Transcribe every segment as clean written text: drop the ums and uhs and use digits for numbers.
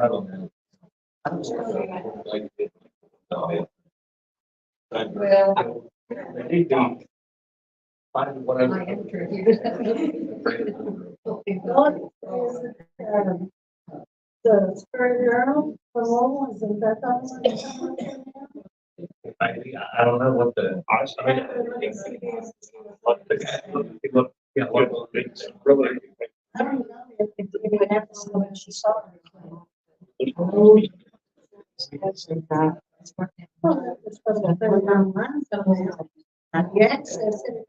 I don't know. I don't know. Like, well, they need to find whatever. The spirit girl from Lowell, is that I don't know what the, honestly, what the, what, yeah, what it's really. I don't know if it's even episode when she saw her. Well, it's supposed to be online somewhere. You access it,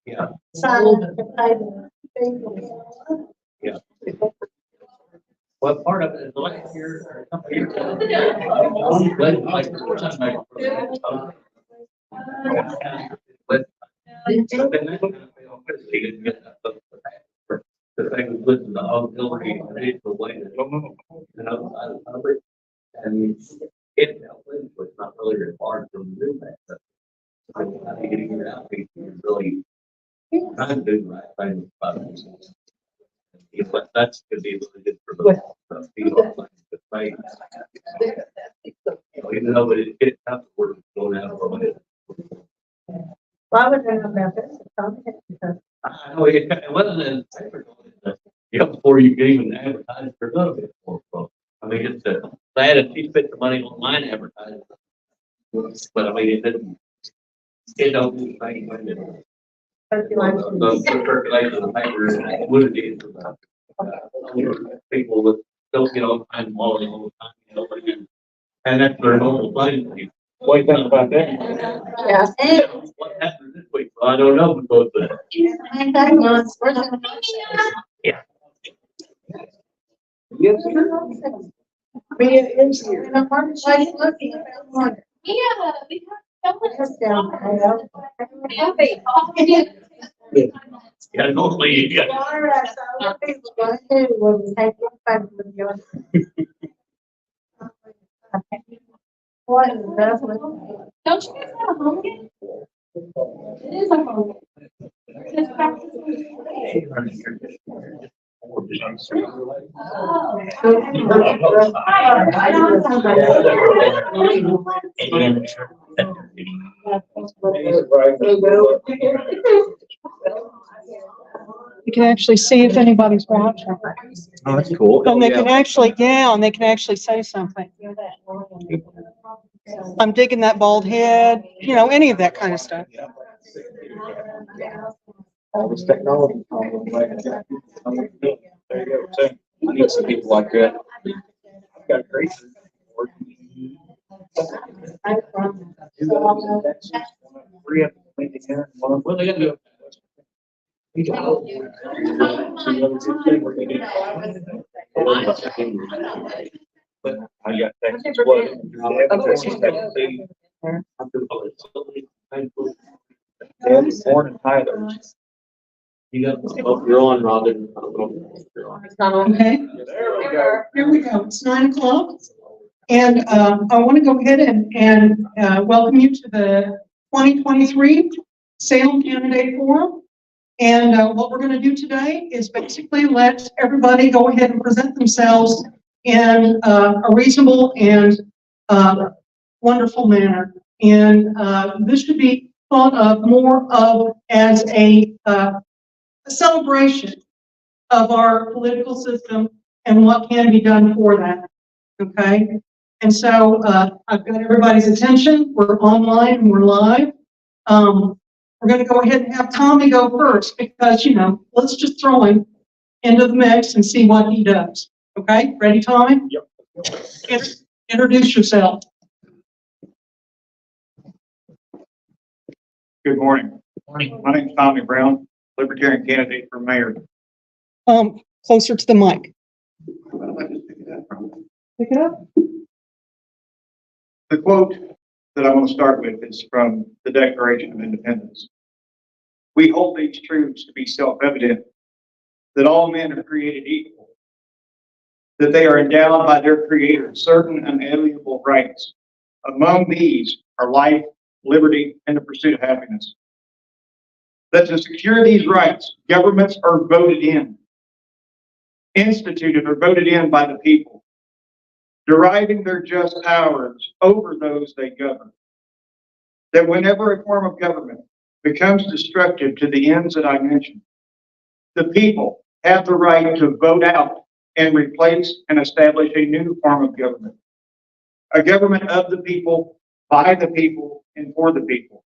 Yeah. sign up to pay the fee. Yeah. Well, part of it is last year or a couple of years ago. But the thing was with the auxiliary vehicle way and it was not really required to do that. But I think getting it out, people really trying to do the right thing. But that's going to be really good for the people like the fight. Even though it's not we're going out of it. Why would they have that? Because I know it wasn't in the paper. Before you can even advertise for another bit more. I mean, it's sad if she spent the money online advertising. But I mean, it didn't. It don't do the same thing. The circulation of the paper is what it is about. People that don't get on time all the time, and that's their normal thing. What do you think about that? yeah. What happened this week? Well, I don't know because yeah. Yes. Mia is here. And I'm looking at that one. Yeah, we That's down Yeah, normally you get. What is that? Don't you guys have a home game? It is a home game. Just practice. You can actually see if anybody's watching. Oh, that's cool. And they can actually, yeah, and they can actually say something. I'm digging that bald head, any of that kind of stuff. All this technology. There you go. So I need some people like that. I've got a great. Well, they got to do. But I got Texas. What? Born in Tyler. You got. Oh, you're on, Robin. Okay, There we go. here we go. It's 9:00. And I want to go ahead and welcome you to the 2023 Salem Candidate Forum. And what we're going to do today is basically let everybody go ahead and present themselves in a reasonable and wonderful manner. And this should be thought of more of as a celebration of our political system and what can be done for that. Okay. And so I've got everybody's attention. We're online and we're live. We're going to go ahead and have Tommy go first because, let's just throw him into the mix and see what he does. Okay, ready, Tommy? Yep. Introduce yourself. Good morning. My name's Tommy Brown, Libertarian candidate for mayor. Closer to the mic. Where did I just pick it up from? Pick it up. The quote that I want to start with is from the Declaration of Independence. We hold these truths to be self-evident, that all men are created equal, that they are endowed by their Creator certain unalienable rights. Among these are life, liberty, and the pursuit of happiness. That to secure these rights, governments are voted in. instituted or voted in by the people, deriving their just powers over those they govern. That whenever a form of government becomes destructive to the ends that I mentioned, the people have the right to vote out and replace and establish a new form of government. A government of the people, by the people, and for the people.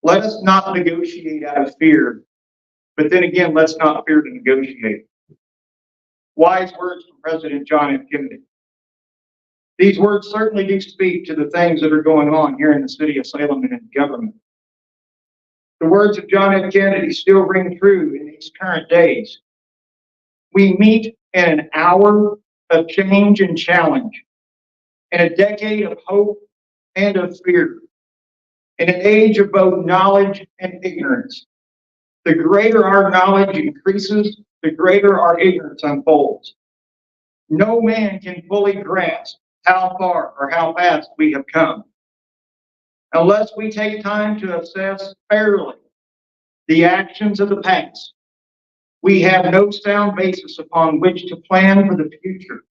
Let us not negotiate out of fear, but then again, let's not fear to negotiate. Wise words from President John F. Kennedy. These words certainly do speak to the things that are going on here in the city of Salem and in government. The words of John F. Kennedy still ring true in these current days. We meet in an hour of change and challenge, in a decade of hope and of fear, in an age of both knowledge and ignorance. The greater our knowledge increases, the greater our ignorance unfolds. No man can fully grasp how far or how fast we have come, unless we take time to assess fairly the actions of the past. We have no sound basis upon which to plan for the future.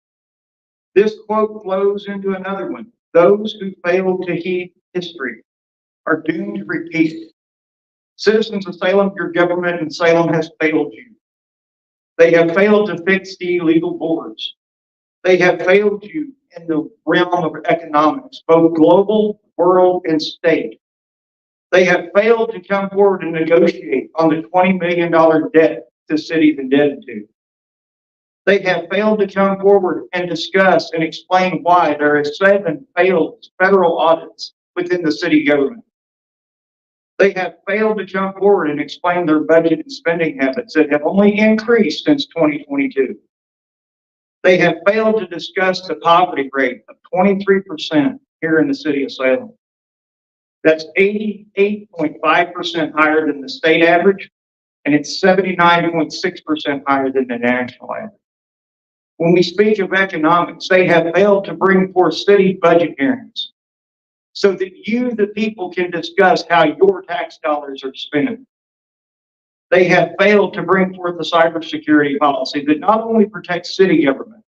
This quote flows into another one. Those who fail to heed history are doomed to repeat it. Citizens of Salem, your government in Salem has failed you. They have failed to fix the illegal boards. They have failed you in the realm of economics, both global, world, and state. They have failed to come forward and negotiate on the $20 million debt the city's indebted to. They have failed to come forward and discuss and explain why there are 7 failed federal audits within the city government. They have failed to come forward and explain their budget and spending habits that have only increased since 2022. They have failed to discuss the poverty rate of 23% here in the city of Salem. That's 88.5% higher than the state average, and it's 79.6% higher than the national average. When we speak of economics, they have failed to bring forth city budget hearings so that you, the people, can discuss how your tax dollars are spent. They have failed to bring forth a cybersecurity policy that not only protects city government,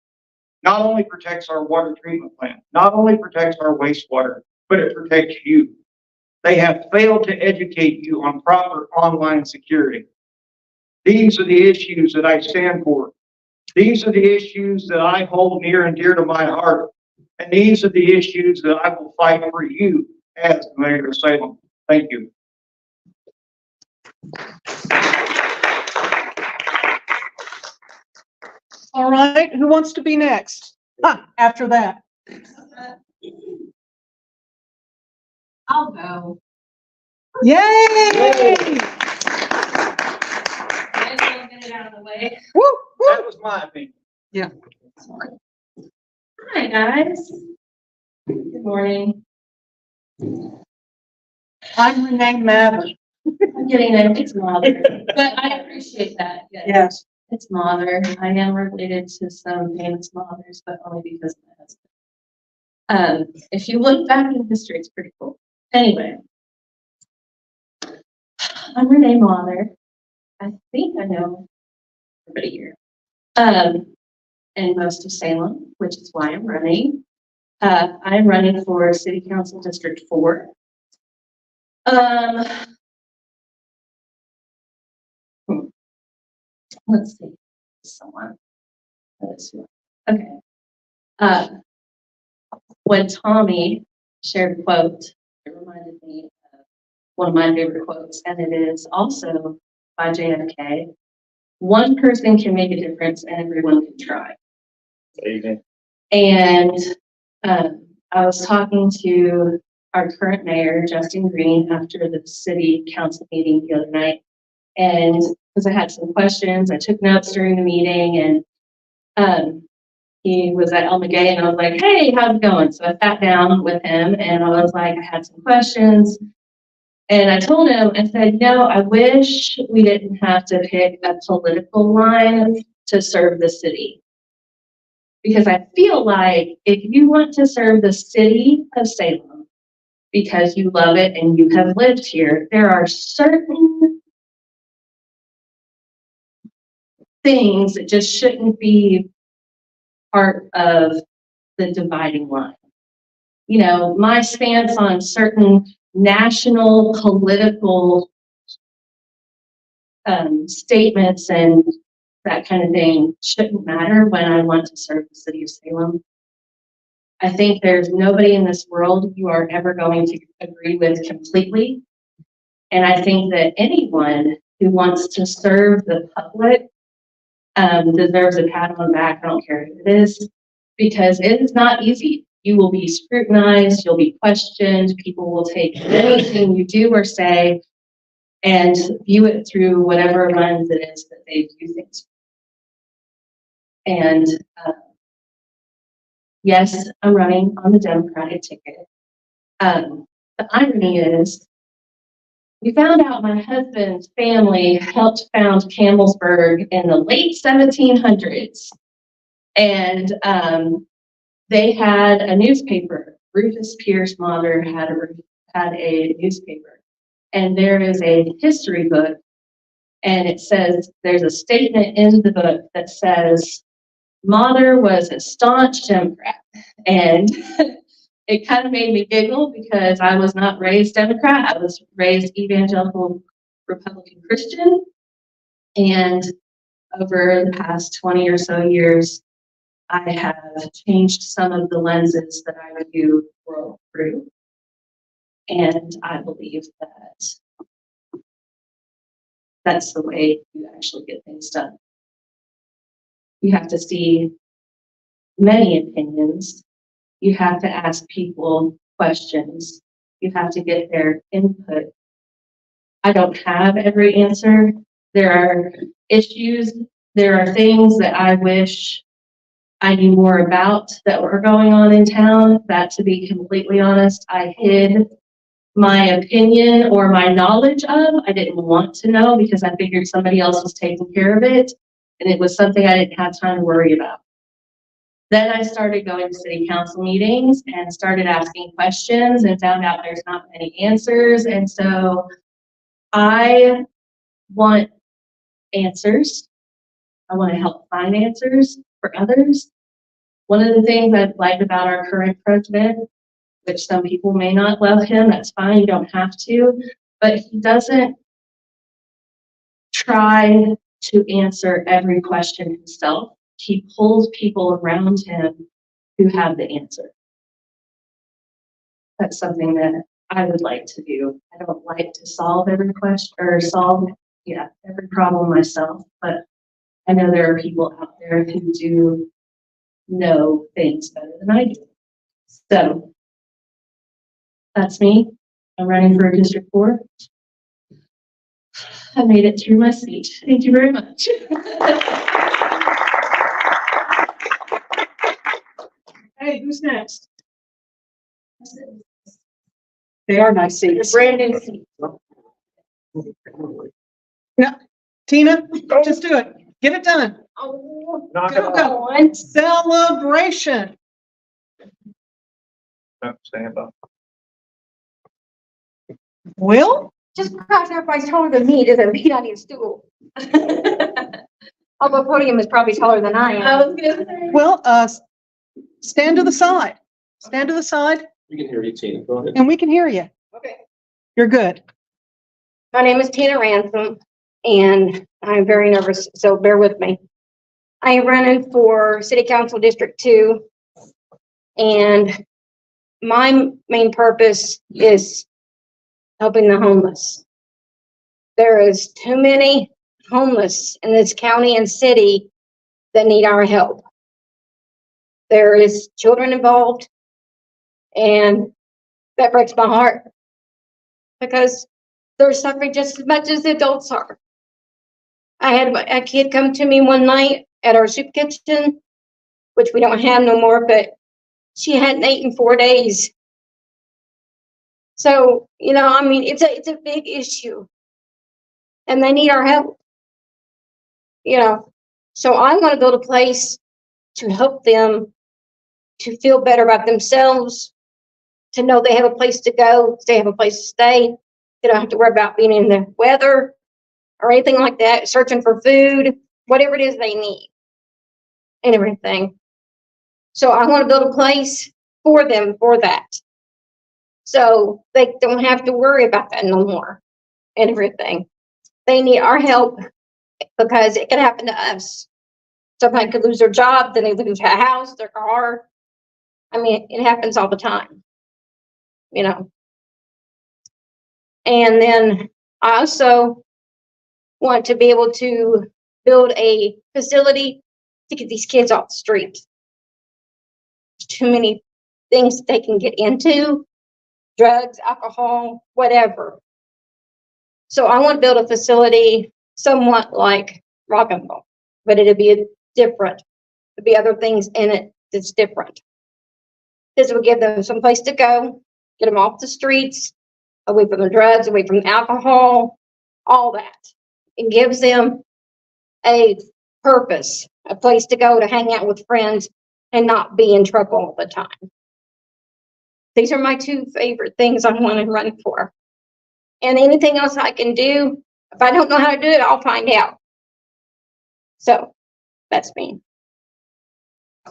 not only protects our water treatment plant, not only protects our wastewater, but it protects you. They have failed to educate you on proper online security. These are the issues that I stand for. These are the issues that I hold near and dear to my heart. And these are the issues that I will fight for you as the mayor of Salem. Thank you. All right, who wants to be next? After that. I'll go. Yay! I just want to get it out of the way. Woo, woo. That was my opinion. Hi, guys. Good morning. I'm Renee Mather. I'm getting there. It's Mother, but I appreciate that. Yes. It's Mother. I am related to some famous mothers, but only because of my husband. If you look back in history, it's pretty cool. Anyway, I'm Renee Mother. I think I know everybody here. And most of Salem, which is why I'm running. I'm running for City Council District 4. Let's see. Someone. Okay. When Tommy shared a quote, it reminded me of one of my favorite quotes, and it is also by JFK. One person can make a difference and everyone can try. Amen. And I was talking to our current mayor, Justin Green, after the city council meeting the other night. And because I had some questions, I took notes during the meeting, and he was at El Magay, and I was like, hey, how's it going? So I sat down with him, and I was like, I had some questions. And I told him, I said, no, I wish we didn't have to pick a political line to serve the city. Because I feel like if you want to serve the city of Salem because you love it and you have lived here, there are certain things that just shouldn't be part of the dividing line. You know, my stance on certain national political statements and that kind of thing shouldn't matter when I want to serve the city of Salem. I think there's nobody in this world you are ever going to agree with completely. And I think that anyone who wants to serve the public deserves a pat on the back. I don't care who it is, because it is not easy. You will be scrutinized, you'll be questioned, people will take anything you do or say and view it through whatever lens it is that they view things. And yes, I'm running on the Democratic ticket. The irony is, we found out my husband's family helped found Campbellsburg in the late 1700s. And they had a newspaper. Rufus Pierce Mather had a newspaper. And there is a history book. And it says, there's a statement in the book that says, Mather was a staunch Democrat. And it kind of made me giggle because I was not raised Democrat. I was raised evangelical Republican Christian. And over the past 20 or so years, I have changed some of the lenses that I view the world through. And I believe that that's the way you actually get things done. You have to see many opinions. You have to ask people questions. You have to get their input. I don't have every answer. There are issues. There are things that I wish I knew more about that were going on in town. That, to be completely honest, I hid my opinion or my knowledge of. I didn't want to know because I figured somebody else was taking care of it. And it was something I didn't have time to worry about. Then I started going to city council meetings and started asking questions and found out there's not many answers. And so I want answers. I want to help find answers for others. One of the things I've liked about our current president, which some people may not love him, that's fine, you don't have to, but he doesn't try to answer every question himself. He pulls people around him who have the answer. That's something that I would like to do. I don't like to solve every question or solve every problem myself, but I know there are people out there who do know things better than I do. So that's me. I'm running for District 4. I made it through my speech. Thank you very much. Hey, who's next? They are nice seats. Brandon seat. Yeah, Tina, just do it. Get it done. Oh, Go, go. Celebration. Stand up. Will? just because everybody's taller than me doesn't mean I need a stool. Although podium is probably taller than I am. I was gonna say. Well, stand to the side. Stand to the side We can hear you, Tina. Go ahead. and we can hear you. Okay. You're good. My name is Tina Ransom, and I'm very nervous, so bear with me. I am running for City Council District 2, and my main purpose is helping the homeless. There is too many homeless in this county and city that need our help. There is children involved, and that breaks my heart because they're suffering just as much as the adults are. I had a kid come to me one night at our soup kitchen, which we don't have no more, but she hadn't eaten 4 days. So, you know, I mean, it's a big issue, and they need our help, you know. So I want to build a place to help them to feel better about themselves, to know they have a place to go, they have a place to stay. They don't have to worry about being in the weather or anything like that, searching for food. whatever it is they need and everything. So I want to build a place for them for that. So they don't have to worry about that no more and everything. They need our help because it could happen to us. Somebody could lose their job, then they lose their house, their car. I mean, it happens all the time, you know. And then I also want to be able to build a facility to get these kids off the street. There's too many things they can get into, drugs, alcohol, whatever. So I want to build a facility somewhat like Rock'n'Roll, but it'll be different. There'll be other things in it that's different. This will give them some place to go, get them off the streets, away from the drugs, away from alcohol, all that. It gives them a purpose, a place to go to hang out with friends and not be in trouble all the time. These are my two favorite things I want to run for. And anything else I can do, if I don't know how to do it, I'll find out. So that's me.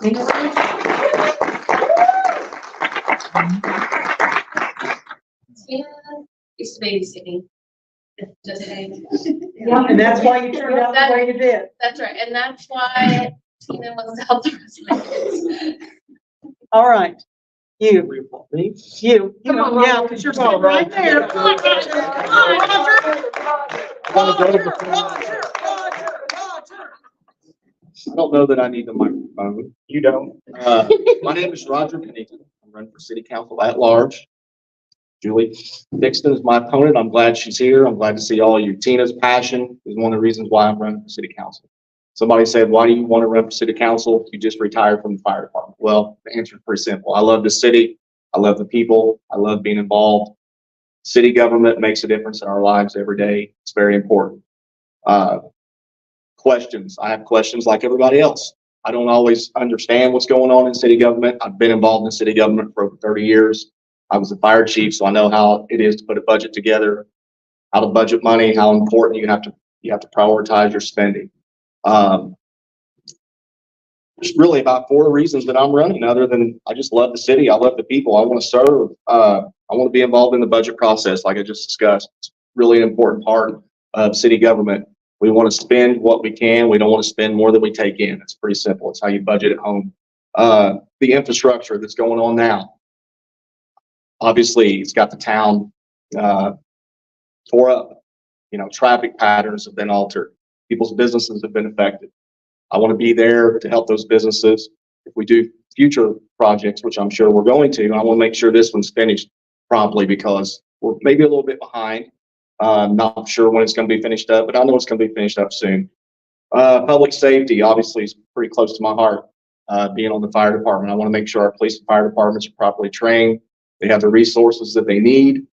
Tina used to babysitting. Just saying. Yeah, and that's why you turned out the way you did. That's right, and that's why Tina wants to help the rest of my kids. All right. You, Come on, yeah, Roger. because you're sitting right there. Come on, Roger. I don't know that I need the microphone. You don't. My name is Roger Pennington. I'm running for city council at large. Julie Dixon is my opponent. I'm glad she's here. I'm glad to see all of you. Tina's passion is one of the reasons why I'm running for city council. Somebody said, why do you want to run for city council? You just retired from the fire department. Well, the answer is pretty simple. I love the city. I love the people. I love being involved. City government makes a difference in our lives every day. It's very important. Questions. I have questions like everybody else. I don't always understand what's going on in city government. I've been involved in city government for over 30 years. I was a fire chief, so I know how it is to put a budget together, how to budget money, how important you have to prioritize your spending. There's really about 4 reasons that I'm running, other than I just love the city. I love the people. I want to serve. I want to be involved in the budget process, like I just discussed. It's really an important part of city government. We want to spend what we can. We don't want to spend more than we take in. It's pretty simple. It's how you budget at home. The infrastructure that's going on now. Obviously, it's got the town tore up. You know, traffic patterns have been altered. People's businesses have been affected. I want to be there to help those businesses. If we do future projects, which I'm sure we're going to, I want to make sure this one's finished promptly because we're maybe a little bit behind. Not sure when it's going to be finished up, but I know it's going to be finished up soon. Public safety, obviously, is pretty close to my heart, being on the fire department. I want to make sure our police and fire departments are properly trained. They have the resources that they need,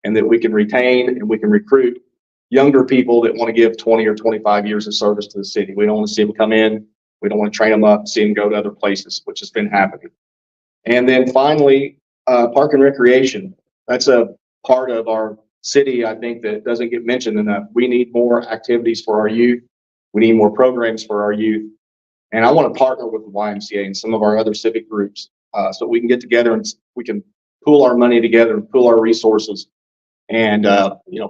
and that we can retain and we can recruit younger people that want to give 20 or 25 years of service to the city. We don't want to see them come in. We don't want to train them up, see them go to other places, which has been happening. And then finally, park and recreation. That's a part of our city, I think, that doesn't get mentioned enough. We need more activities for our youth. We need more programs for our youth. And I want to partner with the YMCA and some of our other civic groups so we can get together and we can pool our money together and pool our resources and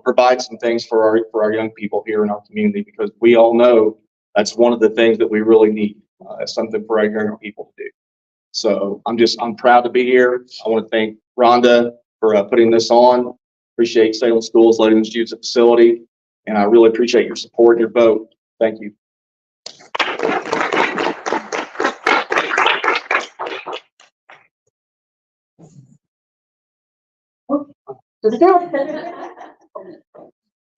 provide some things for our young people here in our community, because we all know that's one of the things that we really need, something for our younger people to do. So I'm proud to be here. I want to thank Rhonda for putting this on. Appreciate Salem Schools letting us use the facility, and I really appreciate your support and your vote. Thank you.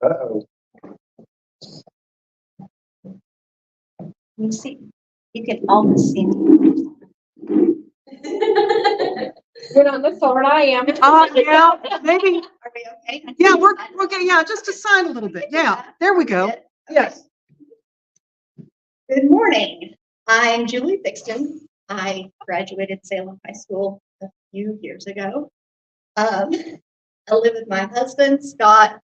Uh-oh. You see, you can almost see me. You're on the floor, I am. Yeah, maybe. Are we okay? Yeah, we're okay. Yeah, just to sign a little bit. Yeah, there we go. Yes. Good morning. I'm Julie Thixton. I graduated Salem High School a few years ago. I live with my husband, Scott,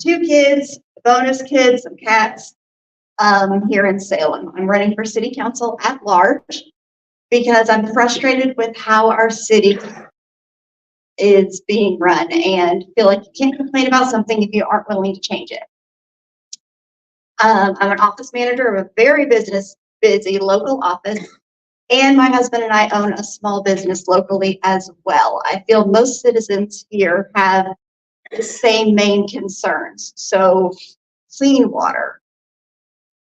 2 kids, a bonus kid, some cats. here in Salem. I'm running for city council at large because I'm frustrated with how our city is being run and feel like you can't complain about something if you aren't willing to change it. I'm an office manager of a very busy local office, and my husband and I own a small business locally as well. I feel most citizens here have the same main concerns. So clean water,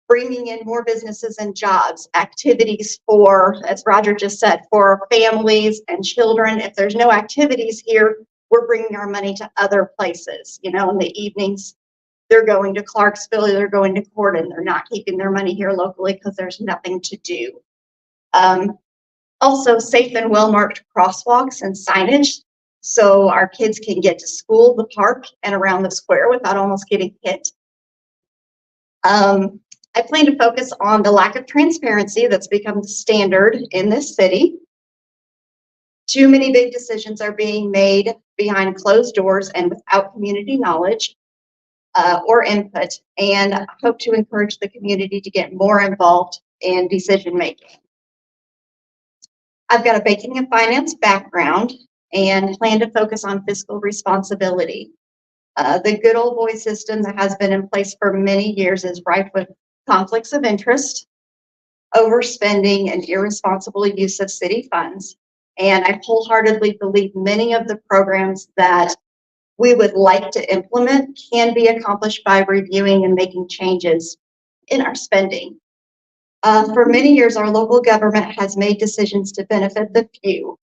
bringing in more businesses and jobs, activities for, as Roger just said, for families and children. If there's no activities here, we're bringing our money to other places. You know, in the evenings, they're going to Clarksville, they're going to Corden. They're not keeping their money here locally because there's nothing to do. Also, safe and well-marked crosswalks and signage so our kids can get to school, the park, and around the square without almost getting hit. I plan to focus on the lack of transparency that's become the standard in this city. Too many big decisions are being made behind closed doors and without community knowledge or input, and I hope to encourage the community to get more involved in decision making. I've got a banking and finance background and plan to focus on fiscal responsibility. The good old boy system that has been in place for many years is rife with conflicts of interest, overspending, and irresponsible use of city funds. And I wholeheartedly believe many of the programs that we would like to implement can be accomplished by reviewing and making changes in our spending. For many years, our local government has made decisions to benefit the few.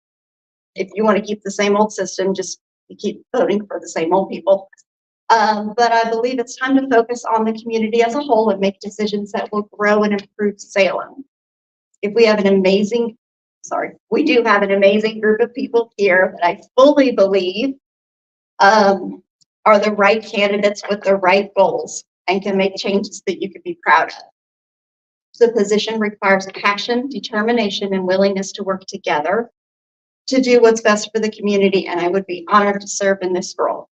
If you want to keep the same old system, just keep voting for the same old people. But I believe it's time to focus on the community as a whole and make decisions that will grow and improve Salem. If we have we do have an amazing group of people here that I fully believe are the right candidates with the right goals and can make changes that you could be proud of. The position requires passion, determination, and willingness to work together to do what's best for the community, and I would be honored to serve in this role.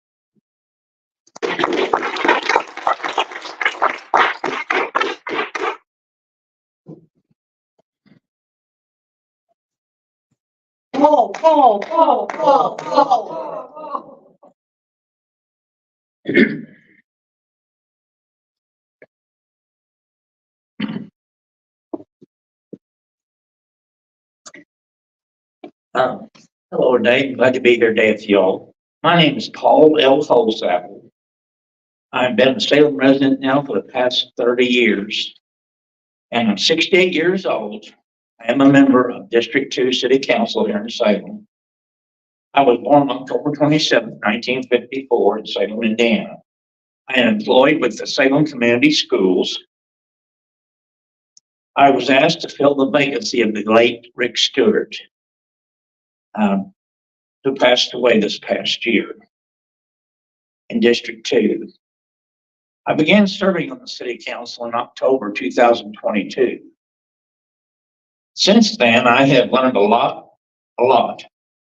Hello, Dave. Glad to be here today with y'all. My name is Paul L. Holsapple. I've been a Salem resident now for the past 30 years, and I'm 68 years old. I am a member of District 2 City Council here in Salem. I was born October 27, 1954 in Salem, Indiana. I am employed with the Salem Community Schools. I was asked to fill the vacancy of the late Rick Stewart, who passed away this past year in District 2. I began serving on the City Council in October 2022. Since then, I have learned a lot.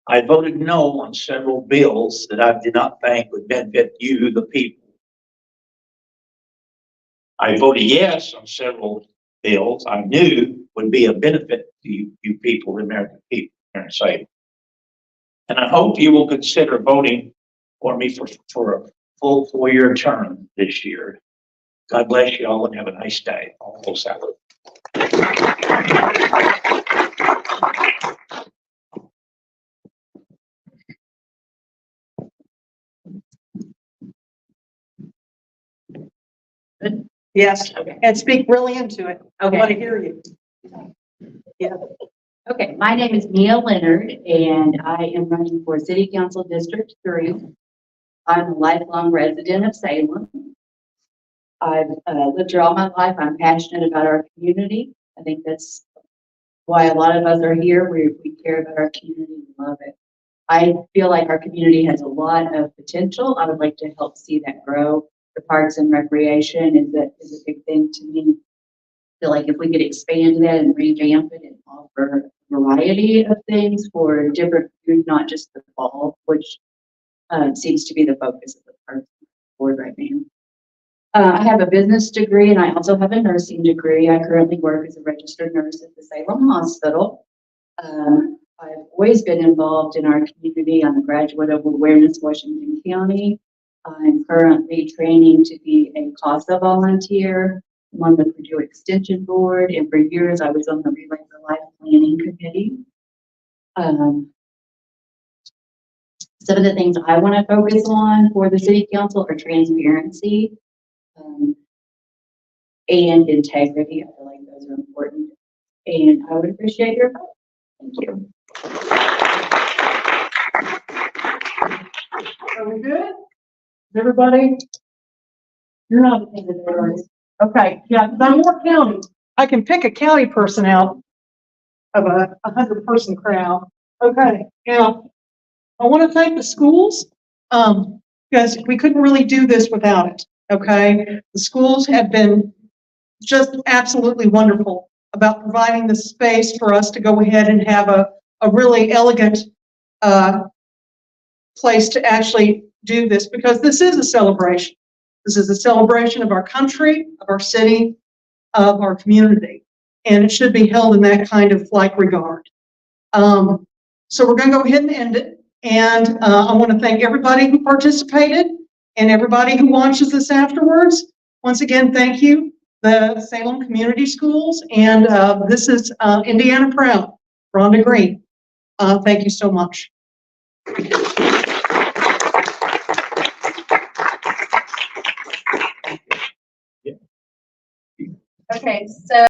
I voted no on several bills that I did not think would benefit you, the people. I voted yes on several bills I knew would be a benefit to you people, the American people here in Salem. And I hope you will consider voting for me for a full 4-year term this year. God bless you all and have a nice day. All salute. Yes, and speak really into it. I want to Okay, hear you. okay. My name is Mia Leonard and I am running for City Council District 3. I'm a lifelong resident of Salem. I've lived here all my life. I'm passionate about our community. I think that's why a lot of us are here. We care about our community and love it. I feel like our community has a lot of potential. I would like to help see that grow. The parks and recreation is a big thing to me. I feel like if we could expand that and revamp it and offer a variety of things for different food, not just the fall, which seems to be the focus of the parks board right now. I have a business degree and I also have a nursing degree. I currently work as a registered nurse at the Salem Hospital. I've always been involved in our community. I'm a graduate of Awareness Washington County. I'm currently training to be a CASA volunteer. I'm on the Purdue Extension Board, and for years I was on the Relay for Life Planning Committee. Some of the things I want to focus on for the City Council are transparency and integrity. I feel like those are important, and I would appreciate your help. Thank you. Are we good? Is everybody? You're not in the doors. Okay, yeah, 'cause I'm more county. I can pick a county person out of a 100-person crowd. Okay, now, I want to thank the schools, because we couldn't really do this without it, okay? The schools have been just absolutely wonderful about providing the space for us to go ahead and have a really elegant place to actually do this, because this is a celebration. This is a celebration of our country, of our city, of our community, and it should be held in that kind of like regard. So we're going to go ahead and end it, and I want to thank everybody who participated and everybody who watches this afterwards. Once again, thank you, the Salem Community Schools, and this is Indiana Proud, Rhonda Green. Thank you so much. Okay, so